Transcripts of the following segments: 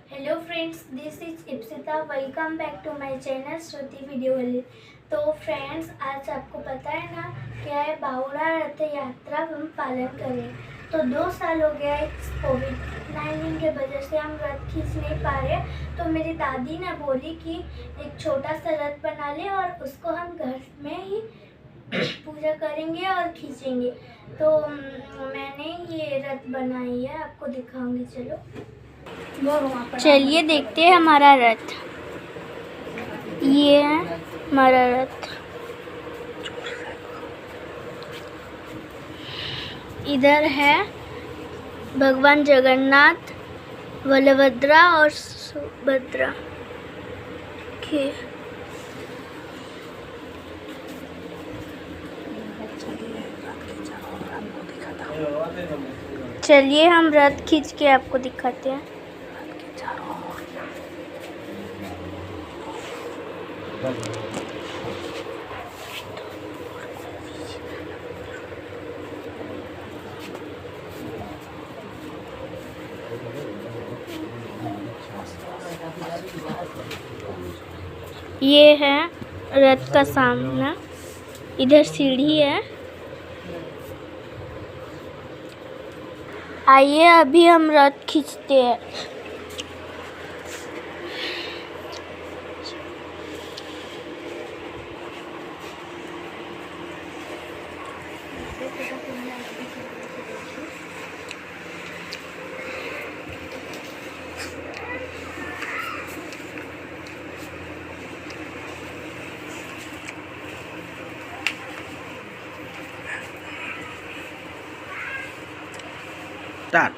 Hello friends, this is Ipsita. Welcome back to my channel Shruti video वाली। तो friends, आज आपको पता है ना क्या है, बावड़ा रथ यात्रा हम पालन करें। तो 2 साल हो गया इस कोविड-19 के वजह से हम रथ खींच नहीं पा रहे। तो मेरी दादी ने बोली कि एक छोटा सा रथ बना ले और उसको हम घर में ही पूजा करेंगे और खींचेंगे। तो मैंने ये रथ बनाई है, आपको दिखाऊंगी। चलिए देखते हैं हमारा रथ। ये है हमारा रथ। इधर है भगवान जगन्नाथ, बलभद्रा और सुभद्रा के। चलिए हम रथ खींच के आपको दिखाते हैं। ये है रथ का सामना, इधर सीढ़ी है। आइए अभी हम रथ खींचते हैं। Start.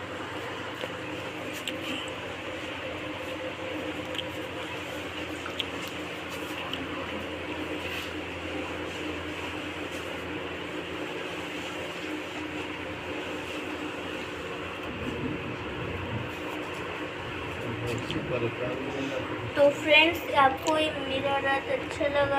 तो फ्रेंड्स, आपको ये मेरा रथ अच्छा लगा